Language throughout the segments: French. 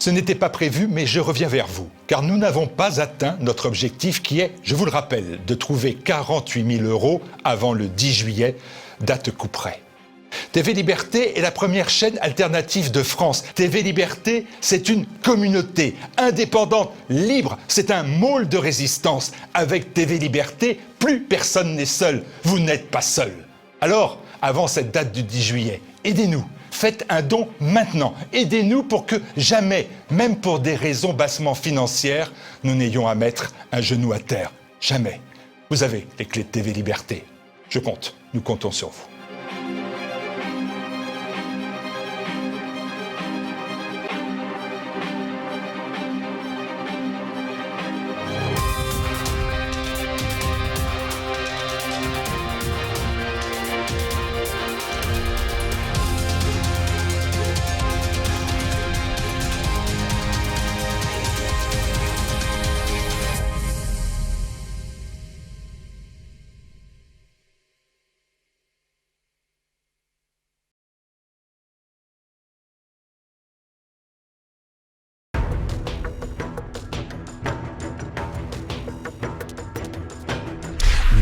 Ce n'était pas prévu, mais je reviens vers vous, car nous n'avons pas atteint notre objectif qui est, je vous le rappelle, de trouver 48 000 € avant le 10 juillet, date coup près. TV Liberté est la première chaîne alternative de France. TV Liberté, c'est une communauté indépendante, libre. C'est un môle de résistance. Avec TV Liberté, plus personne n'est seul. Vous n'êtes pas seul. Alors, avant cette date du 10 juillet, aidez-nous. Faites un don maintenant. Aidez-nous pour que jamais, même pour des raisons bassement financières, nous n'ayons à mettre un genou à terre. Jamais. Vous avez les clés de TV Liberté. Je compte. Nous comptons sur vous.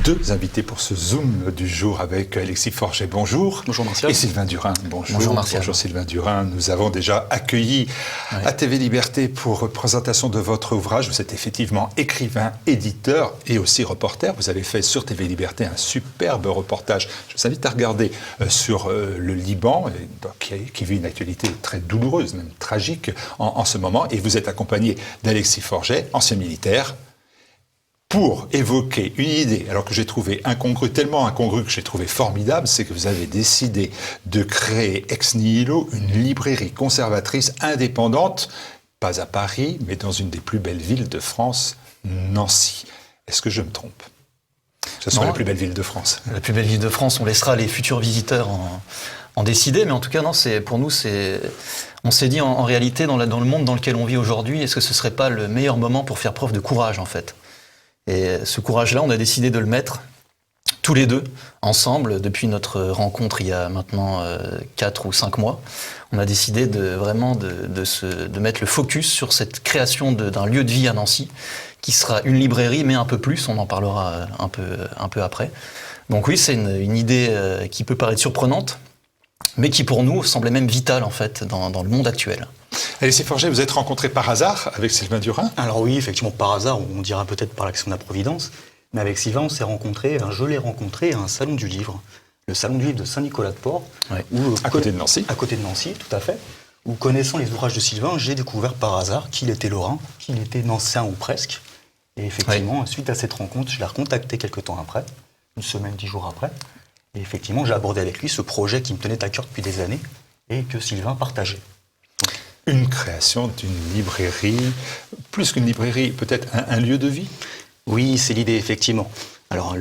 Deux invités pour ce Zoom du jour avec Alexis Forget, bonjour. Bonjour Martial. Et Sylvain Durin, bonjour. Bonjour Martial. Bonjour Sylvain Durin. Nous avons déjà accueilli à TV Liberté pour présentation de votre ouvrage. Vous êtes effectivement écrivain, éditeur et aussi reporter. Vous avez fait sur TV Liberté un superbe reportage. Je vous invite à regarder sur le Liban, qui vit une actualité très douloureuse, même tragique en ce moment. Et vous êtes accompagné d'Alexis Forget, ancien militaire, pour évoquer une idée, alors que j'ai trouvé incongrue, tellement incongrue que j'ai trouvé formidable, c'est que vous avez décidé de créer ex nihilo une librairie conservatrice indépendante, pas à Paris, mais dans une des plus belles villes de France, Nancy. Est-ce que je me trompe ? Ce sera la plus belle ville de France. La plus belle ville de France, on laissera les futurs visiteurs en décider, mais en tout cas, non, pour nous, on s'est dit en réalité, dans le monde dans lequel on vit aujourd'hui, est-ce que ce ne serait pas le meilleur moment pour faire preuve de courage, en fait ? Et ce courage-là, on a décidé de le mettre tous les deux, ensemble, depuis notre rencontre il y a maintenant 4 ou 5 mois. On a décidé de mettre le focus sur cette création d'un lieu de vie à Nancy, qui sera une librairie, mais un peu plus, on en parlera un peu après. Donc oui, c'est une idée qui peut paraître surprenante, mais qui pour nous semblait même vitale en fait dans le monde actuel. Alexis Forget, vous êtes rencontré par hasard avec Sylvain Durin ? Alors oui, effectivement, par hasard, on dira peut-être par l'action de la Providence, mais avec Sylvain, on s'est rencontré, je l'ai rencontré à un salon du livre, le salon du livre de Saint-Nicolas-de-Port. Ouais. À côté de Nancy. À côté de Nancy, tout à fait. Où, connaissant les ouvrages de Sylvain, j'ai découvert par hasard qu'il était lorrain, qu'il était nancéen ou presque. Et effectivement, suite à cette rencontre, je l'ai recontacté quelques temps après, une semaine, 10 jours après. Et effectivement, j'ai abordé avec lui ce projet qui me tenait à cœur depuis des années et que Sylvain partageait. Une création d'une librairie, plus qu'une librairie, peut-être un lieu de vie ? Oui, c'est l'idée, effectivement. Alors,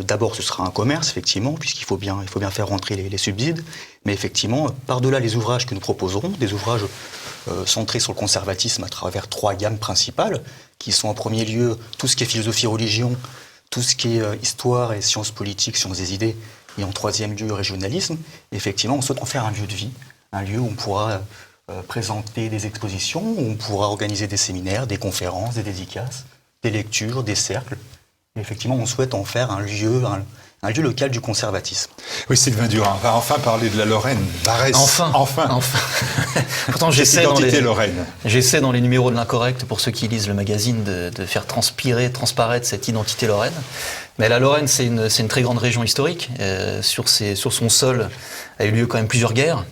d'abord, ce sera un commerce, effectivement, puisqu'il faut bien faire rentrer les subsides. Mais effectivement, par-delà les ouvrages que nous proposerons, des ouvrages centrés sur le conservatisme à travers 3 gammes principales, qui sont en premier lieu tout ce qui est philosophie-religion, tout ce qui est histoire et sciences politiques, sciences des idées, et en 3e lieu, régionalisme. Effectivement, on souhaite en faire un lieu de vie, un lieu où on pourra présenter des expositions, où on pourra organiser des séminaires, des conférences, des dédicaces, des lectures, des cercles. Et effectivement, on souhaite en faire un lieu local du conservatisme. Oui, Sylvain Durin, on va enfin parler de la Lorraine. Barès. Enfin. Pourtant, j'essaie dans les numéros de l'Incorrect, pour ceux qui lisent le magazine, de faire transparaître cette identité lorraine. Mais la Lorraine, c'est une très grande région historique. Sur son sol a eu lieu quand même plusieurs guerres.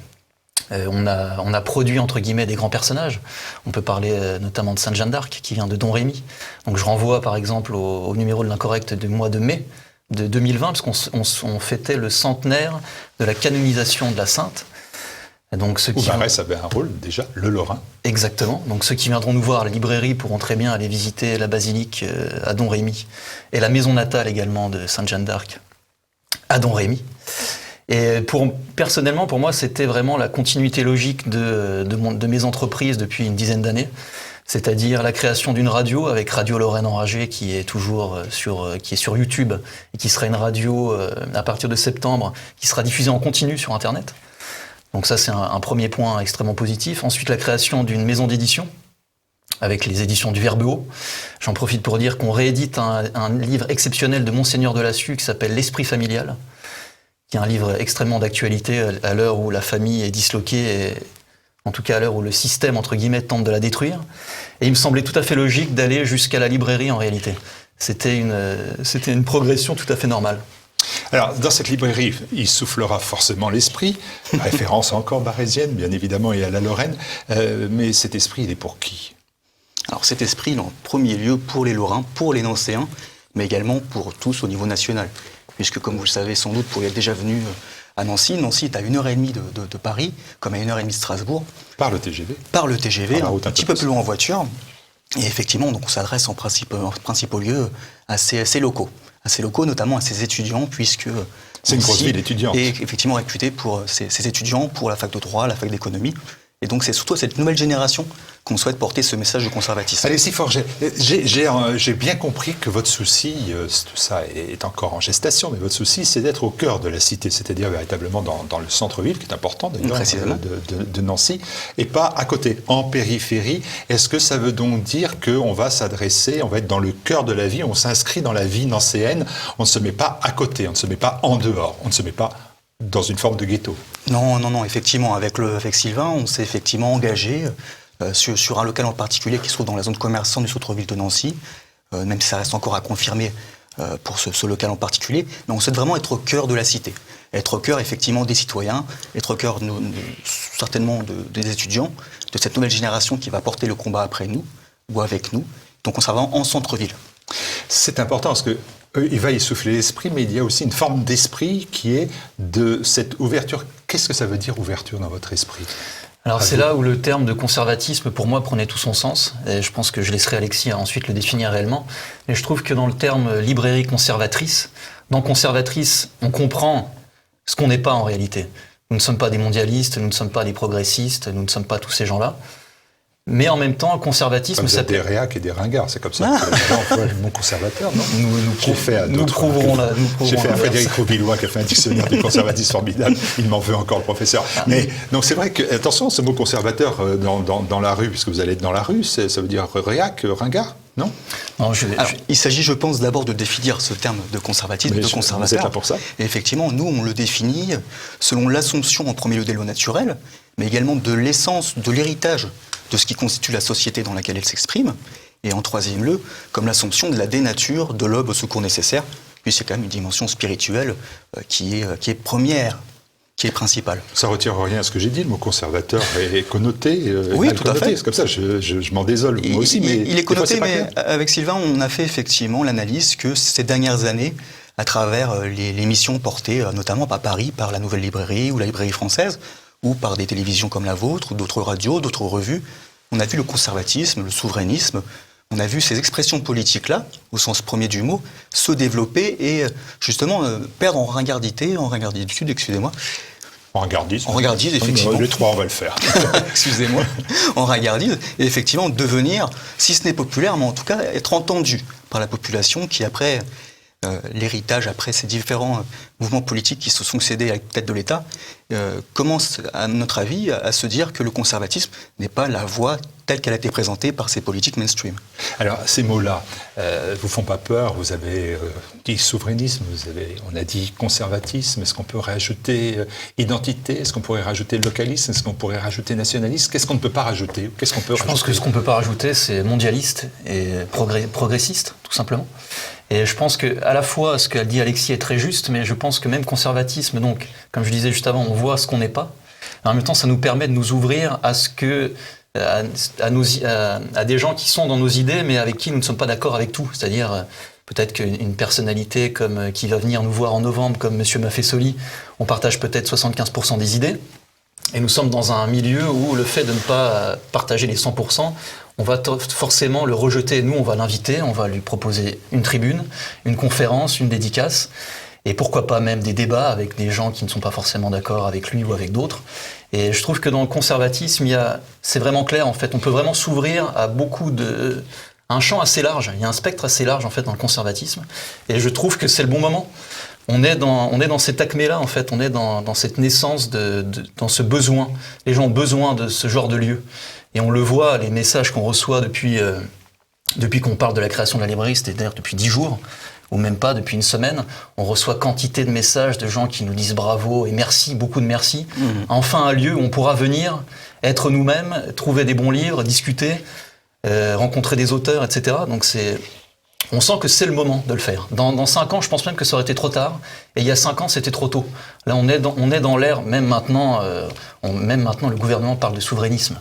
On a produit, entre guillemets, des grands personnages. On peut parler notamment de Sainte Jeanne d'Arc, qui vient de Don Rémy. Donc je renvoie, par exemple, au numéro de l'Incorrect du mois de mai de 2020, parce qu'on fêtait le centenaire de la canonisation de la Sainte. Donc, Barès avait un rôle, déjà, le Lorrain. Exactement. Donc ceux qui viendront nous voir à la librairie pourront très bien aller visiter la basilique à Don Rémy, et la maison natale également de Sainte Jeanne d'Arc à Don Rémy. Et personnellement, pour moi, c'était vraiment la continuité logique de mes entreprises depuis une dizaine d'années. C'est-à-dire la création d'une radio avec Radio Lorraine Enragée, qui est toujours sur YouTube, et qui sera une radio à partir de septembre, qui sera diffusée en continu sur Internet. Donc ça, c'est un premier point extrêmement positif. Ensuite, la création d'une maison d'édition, avec les éditions du Verbeau. J'en profite pour dire qu'on réédite un livre exceptionnel de Monseigneur de Lassus qui s'appelle L'Esprit familial, qui est un livre extrêmement d'actualité à l'heure où la famille est disloquée, et en tout cas à l'heure où le système, entre guillemets, tente de la détruire. Et il me semblait tout à fait logique d'aller jusqu'à la librairie en réalité. C'était une progression tout à fait normale. Alors, dans cette librairie, il soufflera forcément l'esprit, référence encore barésienne, bien évidemment, et à la Lorraine, mais cet esprit, il est pour qui ? Alors cet esprit, il est en premier lieu pour les Lorrains, pour les Nancéens, mais également pour tous au niveau national. Puisque, comme vous le savez sans doute, pour y être déjà venu à Nancy, Nancy est à 1h30 de Paris, comme à 1h30 de Strasbourg. Par le TGV ? Par le TGV, un petit peu plus loin en voiture. Et effectivement, donc on s'adresse en principaux lieux assez locaux. Assez locaux, notamment à ces étudiants, puisque c'est une grosse ville étudiante. Et effectivement réputé pour ces étudiants, pour la fac de droit, la fac d'économie. Et donc c'est surtout à cette nouvelle génération qu'on souhaite porter ce message de conservatisme. Alexis Forget, j'ai bien compris que votre souci, tout ça est encore en gestation, mais votre souci, c'est d'être au cœur de la cité, c'est-à-dire véritablement dans le centre-ville, qui est important d'ailleurs, de Nancy, et pas à côté, en périphérie. Est-ce que ça veut donc dire qu'on va s'adresser, on va être dans le cœur de la vie, on s'inscrit dans la vie nancéenne, on ne se met pas à côté, on ne se met pas en dehors, on ne se met pas dans une forme de ghetto? Non, effectivement, avec Sylvain, on s'est effectivement engagé sur un local en particulier qui se trouve dans la zone commerçante du centre-ville de Nancy, même si ça reste encore à confirmer pour ce local en particulier, mais on souhaite vraiment être au cœur de la cité, être au cœur effectivement des citoyens, être au cœur certainement des étudiants, de cette nouvelle génération qui va porter le combat après nous, ou avec nous, donc on sera vraiment en centre-ville. C'est important parce que il va y souffler l'esprit, mais il y a aussi une forme d'esprit qui est de cette ouverture. Qu'est-ce que ça veut dire ouverture dans votre esprit ? Alors c'est là où le terme de conservatisme, pour moi, prenait tout son sens. Et je pense que je laisserai Alexis ensuite le définir réellement. Mais je trouve que dans le terme librairie conservatrice, dans conservatrice, on comprend ce qu'on n'est pas en réalité. Nous ne sommes pas des mondialistes, nous ne sommes pas des progressistes, nous ne sommes pas tous ces gens-là. Mais en même temps, le conservatisme... Vous êtes des réacs et des ringards, c'est comme ça que les gens emploient le mot conservateur, non ? Nous prouverons la... J'ai fait un Frédéric Rouvillois qui a fait un dictionnaire du conservatisme formidable, il m'en veut encore le professeur. Mais donc c'est vrai que, attention, ce mot conservateur dans la rue, puisque vous allez être dans la rue, ça veut dire réac, ringard, non ? Alors, il s'agit, je pense, d'abord de définir ce terme de conservatisme, de conservateur. Vous êtes là pour ça ? Et effectivement, nous, on le définit selon l'assomption en premier lieu des lois naturelles, mais également de l'essence, de l'héritage de ce qui constitue la société dans laquelle elle s'exprime, et en troisième lieu, comme l'assomption de la dénature de l'homme au secours nécessaire, puis c'est quand même une dimension spirituelle qui est première, qui est principale. Ça ne retire rien à ce que j'ai dit, le mot conservateur est connoté. Oui, tout à fait. C'est comme ça, je m'en désole, moi aussi. Mais il est connoté, mais avec Sylvain, on a fait effectivement l'analyse que ces dernières années, à travers les missions portées notamment à Paris par la Nouvelle Librairie ou la Librairie Française, ou par des télévisions comme la vôtre, ou d'autres radios, d'autres revues, on a vu le conservatisme, le souverainisme, on a vu ces expressions politiques-là, au sens premier du mot, se développer et justement perdre en ringarditude, excusez-moi. En ringardise. En ringardise, effectivement. Les trois, on va le faire. Excusez-moi. En ringardise, et effectivement devenir, si ce n'est populaire, mais en tout cas être entendu par la population qui, après l'héritage, après ces différents mouvements politiques qui se sont succédés à la tête de l'État, commence, à notre avis, à se dire que le conservatisme n'est pas la voie telle qu'elle a été présentée par ces politiques mainstream. Alors, ces mots-là vous font pas peur? Vous avez dit souverainisme, on a dit conservatisme. Est-ce qu'on peut rajouter identité? Est-ce qu'on pourrait rajouter localisme? Est-ce qu'on pourrait rajouter nationalisme? Qu'est-ce qu'on ne peut pas rajouter? Je pense que ce qu'on ne peut pas rajouter, c'est mondialiste et progressiste, tout simplement. Et je pense que à la fois ce qu'a dit Alexis est très juste, mais je pense que même conservatisme, donc, comme je disais juste avant, on voit ce qu'on n'est pas. En même temps, ça nous permet de nous ouvrir à ce que à des gens qui sont dans nos idées, mais avec qui nous ne sommes pas d'accord avec tout. C'est-à-dire peut-être qu'une personnalité qui va venir nous voir en novembre, comme M. Maffesoli, on partage peut-être 75% des idées. Et nous sommes dans un milieu où le fait de ne pas partager les 100%, on va forcément le rejeter. Nous, on va l'inviter, on va lui proposer une tribune, une conférence, une dédicace, et pourquoi pas même des débats avec des gens qui ne sont pas forcément d'accord avec lui ou avec d'autres. Et je trouve que dans le conservatisme, c'est vraiment clair, en fait. On peut vraiment s'ouvrir à un champ assez large. Il y a un spectre assez large, en fait, dans le conservatisme. Et je trouve que c'est le bon moment. on est dans cet acmé-là, en fait. On est dans cette naissance, dans ce besoin. Les gens ont besoin de ce genre de lieu. Et on le voit, les messages qu'on reçoit depuis qu'on parle de la création de la librairie, c'est-à-dire depuis 10 jours, ou même pas, depuis une semaine, on reçoit quantité de messages de gens qui nous disent bravo et merci, beaucoup de merci. Enfin un lieu où on pourra venir, être nous-mêmes, trouver des bons livres, discuter, rencontrer des auteurs, etc. Donc on sent que c'est le moment de le faire. Dans 5 ans, je pense même que ça aurait été trop tard, et il y a 5 ans, c'était trop tôt. Là, on est dans l'ère, même maintenant, le gouvernement parle de souverainisme.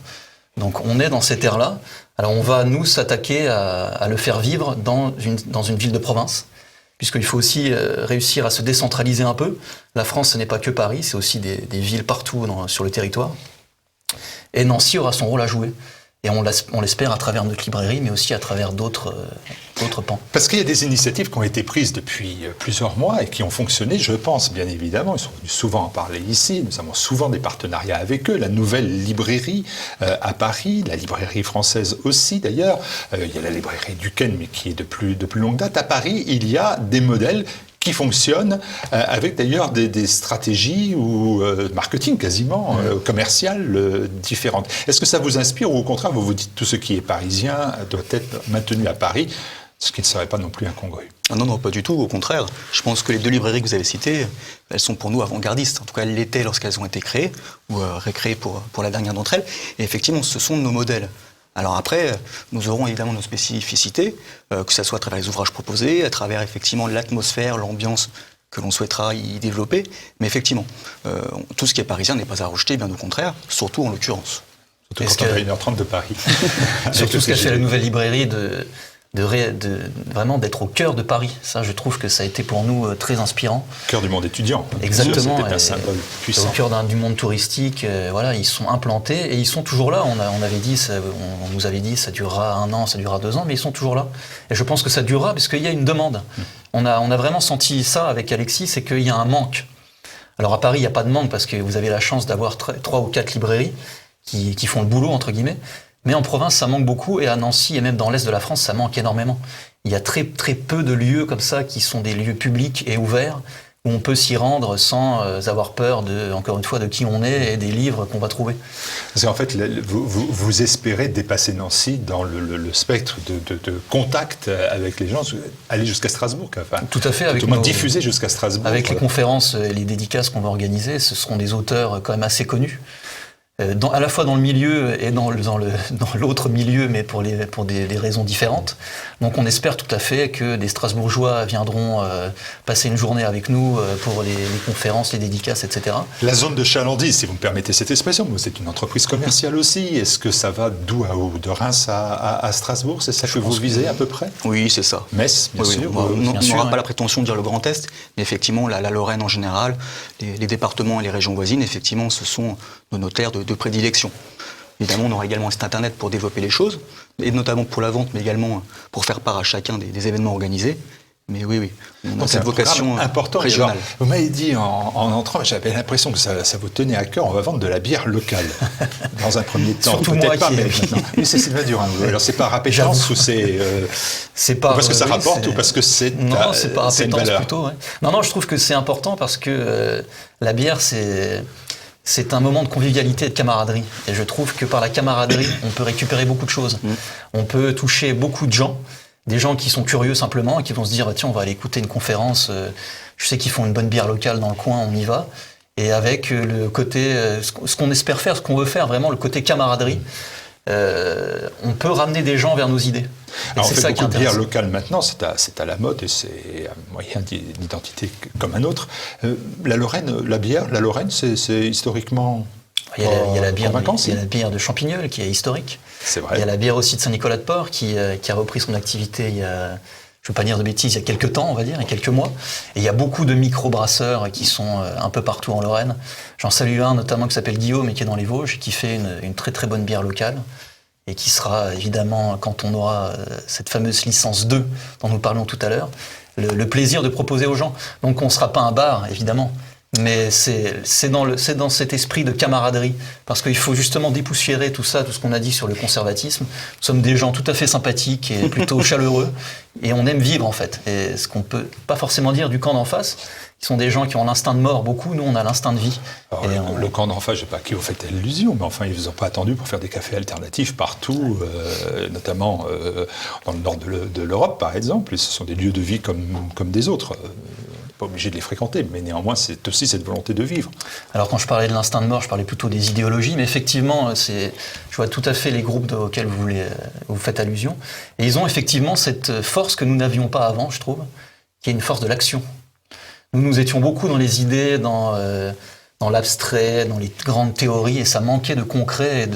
Donc on est dans cette ère-là. Alors on va, nous, s'attaquer à le faire vivre dans une ville de province, puisqu'il faut aussi réussir à se décentraliser un peu. La France, ce n'est pas que Paris, c'est aussi des villes partout sur le territoire. Et Nancy aura son rôle à jouer. Et on l'espère à travers notre librairie, mais aussi à travers d'autres pans. Parce qu'il y a des initiatives qui ont été prises depuis plusieurs mois et qui ont fonctionné, je pense, bien évidemment. Ils sont venus souvent en parler ici. Nous avons souvent des partenariats avec eux. La nouvelle librairie à Paris, la librairie française aussi, d'ailleurs. Il y a la librairie Duquesne, mais qui est de plus longue date. À Paris, il y a des modèles qui fonctionnent avec d'ailleurs des stratégies ou marketing quasiment commerciales différentes. Est-ce que ça vous inspire ou au contraire vous vous dites tout ce qui est parisien doit être maintenu à Paris, ce qui ne serait pas non plus incongru? Non, pas du tout, au contraire. Je pense que les 2 librairies que vous avez citées, elles sont pour nous avant-gardistes. En tout cas, elles l'étaient lorsqu'elles ont été créées, ou récréées pour la dernière d'entre elles. Et effectivement, ce sont nos modèles. Alors après, nous aurons évidemment nos spécificités, que ce soit à travers les ouvrages proposés, à travers effectivement l'atmosphère, l'ambiance que l'on souhaitera y développer. Mais effectivement, tout ce qui est parisien n'est pas à rejeter, bien au contraire, surtout en l'occurrence. Surtout quand on est à 1h30 de Paris. Surtout ce qu'a fait la nouvelle librairie vraiment d'être au cœur de Paris. Ça, je trouve que ça a été pour nous très inspirant. Cœur du monde étudiant. Exactement. C'était un symbole puissant. Au cœur du monde touristique, voilà, ils sont implantés et ils sont toujours là. On nous avait dit ça durera 1 an, ça durera 2 ans, mais ils sont toujours là. Et je pense que ça durera parce qu'il y a une demande. On a vraiment senti ça avec Alexis, c'est qu'il y a un manque. Alors à Paris, il n'y a pas de manque parce que vous avez la chance d'avoir 3 ou 4 librairies qui font le boulot, entre guillemets. Mais en province, ça manque beaucoup, et à Nancy, et même dans l'est de la France, ça manque énormément. Il y a très, très peu de lieux comme ça, qui sont des lieux publics et ouverts, où on peut s'y rendre sans avoir peur, encore une fois, de qui on est et des livres qu'on va trouver. Parce qu'en fait, vous espérez dépasser Nancy dans le spectre de contact avec les gens, aller jusqu'à Strasbourg. Enfin, tout à fait. Avec tout le monde diffuser jusqu'à Strasbourg. Avec les conférences et les dédicaces qu'on va organiser, ce seront des auteurs quand même assez connus. À la fois dans le milieu et dans l'autre milieu, mais pour des raisons différentes. Donc on espère tout à fait que des Strasbourgeois viendront passer une journée avec nous pour les conférences, les dédicaces, etc. La zone de chalandise, si vous me permettez cette expression, vous êtes une entreprise commerciale aussi. Est-ce que ça va d'où à où? De Reims à Strasbourg? C'est ça que vous visez à peu près? Oui, c'est ça. Metz, bien sûr. On n'aura pas la prétention de dire le Grand Est, mais effectivement, la Lorraine en général, les départements et les régions voisines, effectivement, ce sont nos terres de prédilection. Évidemment, on aura également un site internet pour développer les choses, et notamment pour la vente, mais également pour faire part à chacun des événements organisés. Mais oui, on a cette vocation important, régionale. Alors, vous m'avez dit en entrant, j'avais l'impression que ça vous tenait à cœur, on va vendre de la bière locale, dans un premier temps. Surtout moi pas, mais maintenant. Oui, c'est Sylvain Durin. Alors, c'est pas rappétence ou c'est pas, ou parce que ça rapporte ou parce que c'est non, c'est pas rappétence plutôt. Ouais. Non, je trouve que c'est important parce que la bière, c'est un moment de convivialité et de camaraderie. Et je trouve que par la camaraderie, on peut récupérer beaucoup de choses. On peut toucher beaucoup de gens, des gens qui sont curieux simplement et qui vont se dire tiens, on va aller écouter une conférence, je sais qu'ils font une bonne bière locale dans le coin, on y va. Et avec le côté, ce qu'on espère faire, ce qu'on veut faire, vraiment le côté camaraderie, on peut ramener des gens vers nos idées. Alors on fait beaucoup de bière locale maintenant, c'est à la mode et c'est un moyen d'identité comme un autre. La Lorraine, c'est historiquement... Il y a la bière de Champignol qui est historique. C'est vrai. Il y a la bière aussi de Saint-Nicolas-de-Port qui a repris son activité il y a, je ne veux pas dire de bêtises, il y a quelques temps, on va dire, il y a quelques mois. Et il y a beaucoup de micro-brasseurs qui sont un peu partout en Lorraine. J'en salue un notamment qui s'appelle Guillaume et qui est dans les Vosges et qui fait une très très bonne bière locale. Et qui sera évidemment, quand on aura cette fameuse licence 2 dont nous parlons tout à l'heure, le plaisir de proposer aux gens. Donc on ne sera pas un bar, évidemment, Mais c'est dans cet esprit de camaraderie, parce qu'il faut justement dépoussiérer tout ça, tout ce qu'on a dit sur le conservatisme. Nous sommes des gens tout à fait sympathiques et plutôt chaleureux, et on aime vivre en fait. Et ce qu'on peut pas forcément dire du camp d'en face, qui sont des gens qui ont l'instinct de mort beaucoup, nous on a l'instinct de vie. Alors, le camp d'en face, je ne sais pas à qui vous faites allusion, mais enfin ils ne vous ont pas attendu pour faire des cafés alternatifs partout, notamment dans le nord de l'Europe par exemple, et ce sont des lieux de vie comme des autres. Pas obligé de les fréquenter, mais néanmoins, c'est aussi cette volonté de vivre. Alors, quand je parlais de l'instinct de mort, je parlais plutôt des idéologies, mais effectivement, je vois tout à fait les groupes auxquels vous faites allusion. Et ils ont effectivement cette force que nous n'avions pas avant, je trouve, qui est une force de l'action. Nous étions beaucoup dans les idées, dans l'abstrait, dans les grandes théories, et ça manquait de concret et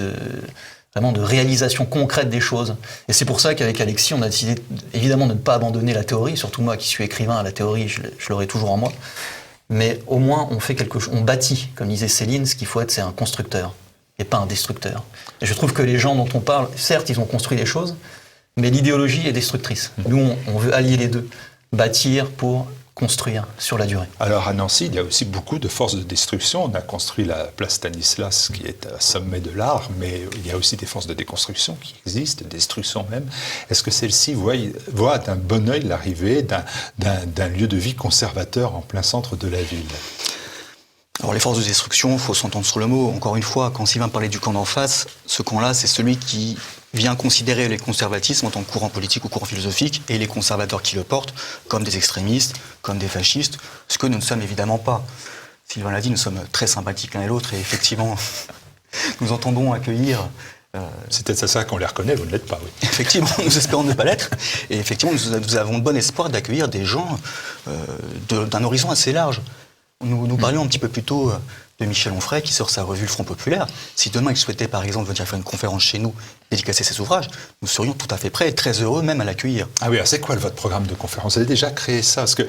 vraiment de réalisation concrète des choses. Et c'est pour ça qu'avec Alexis, on a décidé évidemment de ne pas abandonner la théorie, surtout moi qui suis écrivain, la théorie, je l'aurai toujours en moi. Mais au moins, on fait quelque chose, on bâtit, comme disait Céline, ce qu'il faut être, c'est un constructeur, et pas un destructeur. Et je trouve que les gens dont on parle, certes, ils ont construit des choses, mais l'idéologie est destructrice. Nous, on veut allier les deux, bâtir pour construire sur la durée. Alors à Nancy, il y a aussi beaucoup de forces de destruction. On a construit la place Stanislas, qui est un sommet de l'art, mais il y a aussi des forces de déconstruction qui existent, de destruction même. Est-ce que celles-ci voient d'un bon œil l'arrivée d'un lieu de vie conservateur en plein centre de la ville ? Alors les forces de destruction, il faut s'entendre sur le mot. Encore une fois, quand Sylvain parlait du camp d'en face, ce camp-là, c'est celui qui vient considérer les conservatismes en tant que courant politique ou courant philosophique, et les conservateurs qui le portent comme des extrémistes, comme des fascistes, ce que nous ne sommes évidemment pas. Sylvain l'a dit, nous sommes très sympathiques l'un et l'autre, et effectivement, nous entendons accueillir... C'est peut-être ça qu'on les reconnaît, vous ne l'êtes pas, oui. Effectivement, nous espérons ne pas l'être, et effectivement, nous avons de bon espoir d'accueillir des gens d'un horizon assez large. Nous parlions un petit peu plus tôt de Michel Onfray qui sort sa revue Le Front Populaire. Si demain il souhaitait par exemple venir faire une conférence chez nous, dédicacer ses ouvrages, nous serions tout à fait prêts et très heureux même à l'accueillir. Ah oui, alors c'est quoi votre programme de conférence ? Vous avez déjà créé ça ? Parce que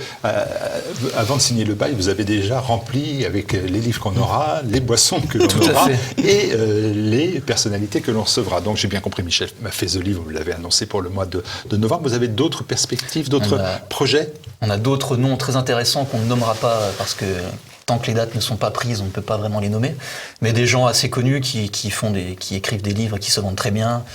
avant de signer le bail, vous avez déjà rempli avec les livres qu'on aura, les boissons que l'on aura et les personnalités que l'on recevra. Donc j'ai bien compris, Michel Maffezoli, vous l'avez annoncé pour le mois de novembre. Vous avez d'autres perspectives, d'autres projets ? On a d'autres noms très intéressants qu'on ne nommera pas parce que tant que les dates ne sont pas prises, on ne peut pas vraiment les nommer. Mais des gens assez connus qui écrivent des livres qui se vendent très bien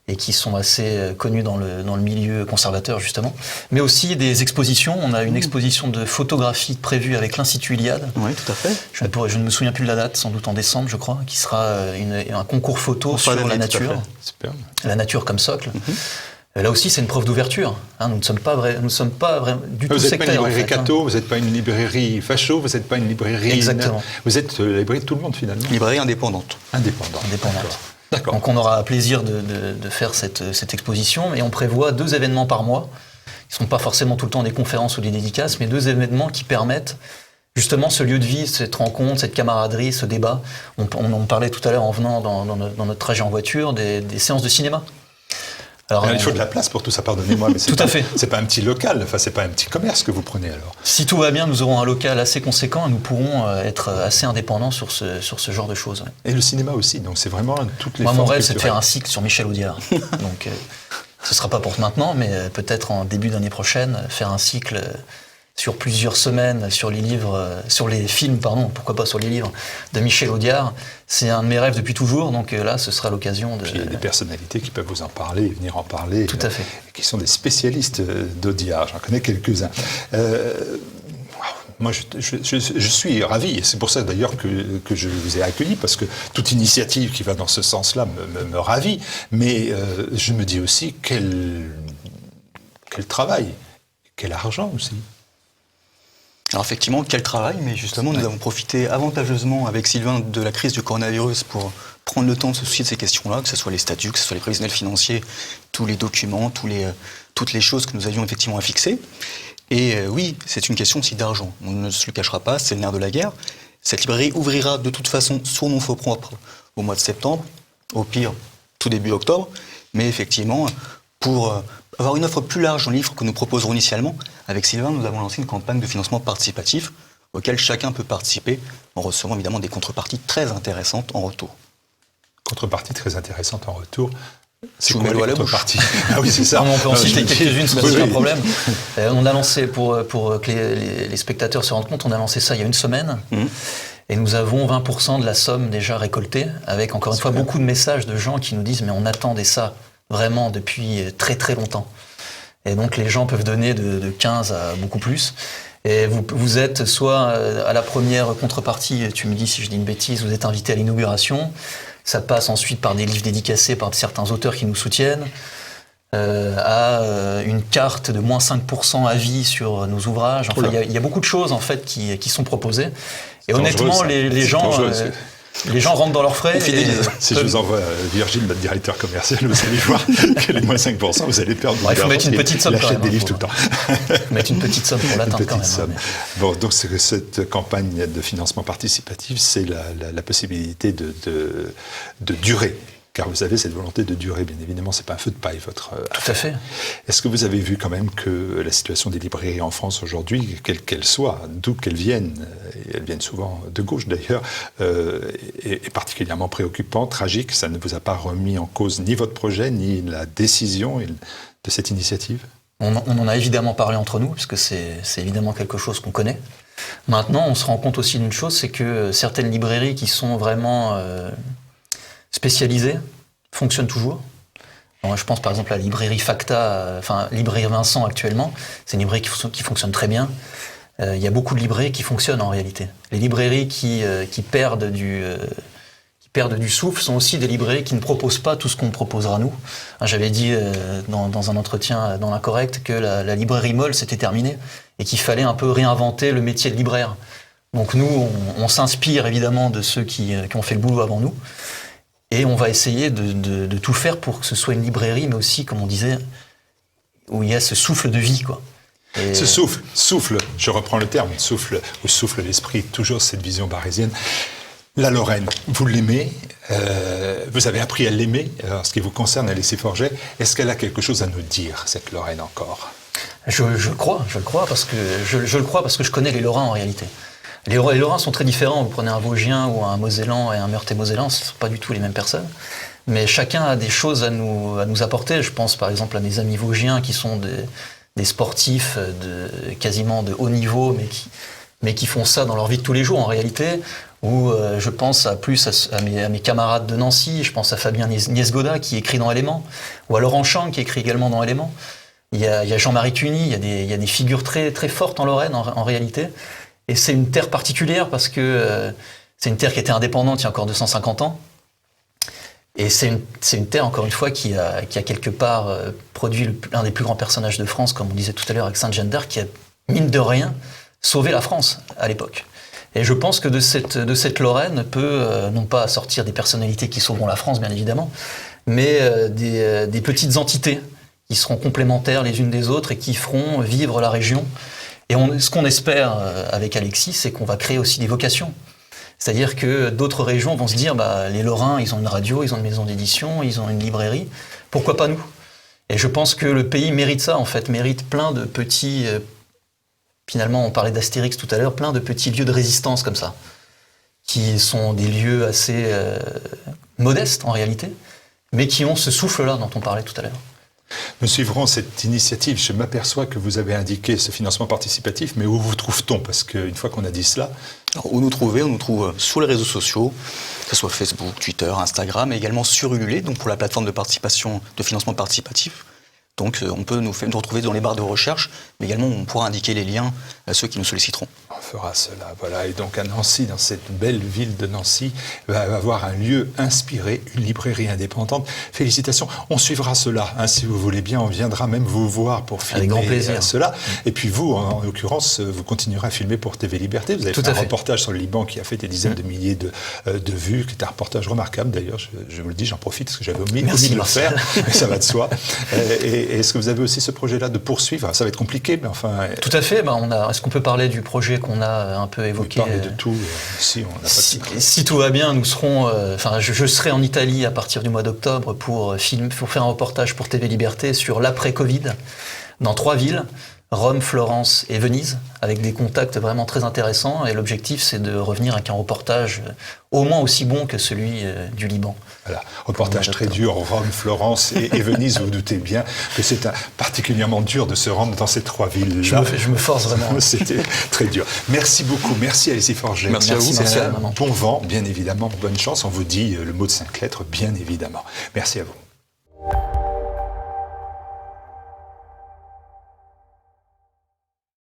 et qui sont assez connus dans le milieu conservateur, justement. Mais aussi des expositions. On a une exposition de photographie prévue avec l'Institut Iliade. Oui, tout à fait. Je ne me souviens plus de la date, sans doute en décembre, je crois, qui sera un concours photo sur la nature. Superbe. La nature comme socle. Là aussi, c'est une preuve d'ouverture. Nous ne sommes pas vraiment du tout sectaires. Vous n'êtes pas une librairie catho, vous n'êtes pas une librairie facho, vous n'êtes pas une librairie... Exactement. Vous êtes la librairie de tout le monde, finalement. Librairie indépendante. Indépendante. D'accord. Donc on aura plaisir de faire cette exposition, et on prévoit 2 événements par mois. Ils ne sont pas forcément tout le temps des conférences ou des dédicaces, mais 2 événements qui permettent justement ce lieu de vie, cette rencontre, cette camaraderie, ce débat. On en parlait tout à l'heure en venant dans notre trajet en voiture, des séances de cinéma. Alors, il faut de la place pour tout ça, pardonnez-moi, mais tout à fait. C'est pas un petit local, enfin c'est pas un petit commerce que vous prenez alors. Si tout va bien, nous aurons un local assez conséquent et nous pourrons être assez indépendants sur ce genre de choses. Et le cinéma aussi, donc c'est vraiment toutes les Moi, formes mon rêve, culturelles. c'est de faire un cycle sur Michel Audiard. Donc, ce ne sera pas pour maintenant, mais peut-être en début d'année prochaine, faire un cycle sur plusieurs semaines sur les livres, sur les films, pardon, pourquoi pas sur les livres de Michel Audiard. C'est un de mes rêves depuis toujours, donc là, ce sera l'occasion de... Puis il y a des personnalités qui peuvent vous en parler, venir en parler. Tout à fait. Qui sont des spécialistes d'Audiard, j'en connais quelques-uns. Moi, je suis ravi, et c'est pour ça d'ailleurs que je vous ai accueilli, parce que toute initiative qui va dans ce sens-là me ravit, mais je me dis aussi quel travail, quel argent aussi. Alors effectivement, quel travail, mais justement, nous avons profité avantageusement avec Sylvain de la crise du coronavirus pour prendre le temps de se soucier de ces questions-là, que ce soit les statuts, que ce soit les prévisionnels financiers, tous les documents, toutes les choses que nous avions effectivement à fixer. Et oui, c'est une question aussi d'argent. On ne se le cachera pas, c'est le nerf de la guerre. Cette librairie ouvrira de toute façon sur nos fonds propres au mois de septembre, au pire, tout début octobre. Mais effectivement, pour avoir une offre plus large en livres que nous proposerons initialement, avec Sylvain, nous avons lancé une campagne de financement participatif auquel chacun peut participer en recevant évidemment des contreparties très intéressantes en retour. Contrepartie très intéressante en retour. C'est Je vous mets l'eau à la bouche. partie. Ah oui, c'est ça. On peut en citer quelques-unes, c'est pas Oui. un problème. On a lancé, pour que les spectateurs se rendent compte, on a lancé ça il y a une semaine. Et nous avons 20% de la somme déjà récoltée, avec encore une fois beaucoup de messages de gens qui nous disent « mais on attendait ça vraiment depuis très très longtemps ». Et donc les gens peuvent donner de 15 à beaucoup plus. Et vous êtes soit à la première contrepartie, tu me dis si je dis une bêtise, vous êtes invité à l'inauguration. Ça passe ensuite par des livres dédicacés par certains auteurs qui nous soutiennent, à une carte de moins 5% à vie sur nos ouvrages. Enfin, il y a beaucoup de choses en fait qui sont proposées. Et honnêtement, les gens rentrent dans leurs frais. Si je vous envoie Virgile, notre directeur commercial, vous allez voir que les moins 5%, vous allez perdre. Il faut mettre une petite somme. Il achète des livres tout le temps. Mettre une petite somme pour l'atteindre quand même. Bon, donc cette campagne de financement participatif, c'est la possibilité de durer. Car vous avez cette volonté de durer, bien évidemment, c'est pas un feu de paille, votre affaire. Tout à fait. Est-ce que vous avez vu quand même que la situation des librairies en France aujourd'hui, quelle qu'elle soit, d'où qu'elles viennent, et elles viennent souvent de gauche d'ailleurs, est particulièrement préoccupante, tragique? Ça ne vous a pas remis en cause ni votre projet, ni la décision de cette initiative? On en a évidemment parlé entre nous, parce que c'est évidemment quelque chose qu'on connaît. Maintenant, on se rend compte aussi d'une chose, c'est que certaines librairies qui sont vraiment spécialisées fonctionnent toujours. Alors, je pense par exemple à la librairie Facta, librairie Vincent actuellement, c'est une librairie qui fonctionne très bien. Il y a beaucoup de librairies qui fonctionnent en réalité. Les librairies qui perdent du souffle sont aussi des librairies qui ne proposent pas tout ce qu'on proposera nous. J'avais dit dans un entretien dans l'Incorrect que la librairie molle c'était terminé et qu'il fallait un peu réinventer le métier de libraire. Donc nous, on s'inspire évidemment de ceux qui ont fait le boulot avant nous. Et on va essayer de tout faire pour que ce soit une librairie, mais aussi, comme on disait, où il y a ce souffle de vie, quoi. Et ce souffle, je reprends le terme, souffle l'esprit, toujours cette vision barésienne. La Lorraine, vous l'aimez, vous avez appris à l'aimer, en ce qui vous concerne, Alexis Forget. Est-ce qu'elle a quelque chose à nous dire, cette Lorraine encore? Je le crois parce que je connais les Lorrains en réalité. Les Lorrains sont très différents. Vous prenez un Vosgien ou un Mosellan et un Meurthe-et-Mosellan, ce ne sont pas du tout les mêmes personnes. Mais chacun a des choses à nous apporter. Je pense par exemple à mes amis Vosgiens qui sont des sportifs quasiment de haut niveau, mais qui font ça dans leur vie de tous les jours en réalité. Ou je pense à mes camarades de Nancy, je pense à Fabien Niesgoda qui écrit dans Éléments, ou à Laurent Chang qui écrit également dans Éléments. Il y a Jean-Marie Cuny, il y a des figures très, très fortes en Lorraine en réalité. Et c'est une terre particulière parce que c'est une terre qui était indépendante il y a encore 250 ans. Et c'est une terre, encore une fois, qui a quelque part produit l'un des plus grands personnages de France, comme on disait tout à l'heure avec Sainte-Jeanne d'Arc, qui a, mine de rien, sauvé la France à l'époque. Et je pense que de cette Lorraine peut, non pas sortir des personnalités qui sauveront la France, bien évidemment, mais des petites entités qui seront complémentaires les unes des autres et qui feront vivre la région. Et ce qu'on espère avec Alexis, c'est qu'on va créer aussi des vocations. C'est-à-dire que d'autres régions vont se dire, les Lorrains, ils ont une radio, ils ont une maison d'édition, ils ont une librairie, pourquoi pas nous? Et je pense que le pays mérite ça, en fait, mérite plein de petits... finalement, on parlait d'Astérix tout à l'heure, plein de petits lieux de résistance comme ça, qui sont des lieux assez modestes en réalité, mais qui ont ce souffle-là dont on parlait tout à l'heure. Nous suivrons cette initiative. Je m'aperçois que vous avez indiqué ce financement participatif, mais où vous trouve-t-on? Parce qu'une fois qu'on a dit cela... Alors, où nous trouver? On nous trouve sur les réseaux sociaux, que ce soit Facebook, Twitter, Instagram, et également sur Ulule, donc pour la plateforme de financement participatif. Donc on peut nous retrouver dans les barres de recherche, mais également on pourra indiquer les liens à ceux qui nous solliciteront. On fera cela, voilà. Et donc à Nancy, dans cette belle ville de Nancy, va avoir un lieu inspiré, une librairie indépendante. Félicitations. On suivra cela, si vous voulez bien. On viendra même vous voir pour filmer avec grand plaisir. Cela. Et puis vous, en l'occurrence, vous continuerez à filmer pour TV Liberté. Vous avez fait un reportage sur le Liban qui a fait des dizaines de milliers de vues, qui est un reportage remarquable d'ailleurs. Je vous le dis, j'en profite parce que j'avais omis de le faire, mais ça va de soi. Et est-ce que vous avez aussi ce projet-là de poursuivre? Ça va être compliqué, mais enfin... Tout à fait. Est-ce qu'on peut parler du projet qu'on a un peu évoqué? Parler de tout, si on n'a pas de secret. Si tout va bien, nous serons... je serai en Italie à partir du mois d'octobre pour faire un reportage pour TV Liberté sur l'après-Covid dans 3 villes. Rome, Florence et Venise, avec des contacts vraiment très intéressants. Et l'objectif, c'est de revenir avec un reportage au moins aussi bon que celui du Liban. Voilà, reportage très dur, Rome, Florence et Venise, vous vous doutez bien que c'est particulièrement dur de se rendre dans ces 3 villes-là. Je me force vraiment. C'était très dur. Merci beaucoup, merci Alexis Forget. Merci à vous. Bon vent, bien évidemment, bonne chance. On vous dit le mot de 5 lettres, bien évidemment. Merci à vous.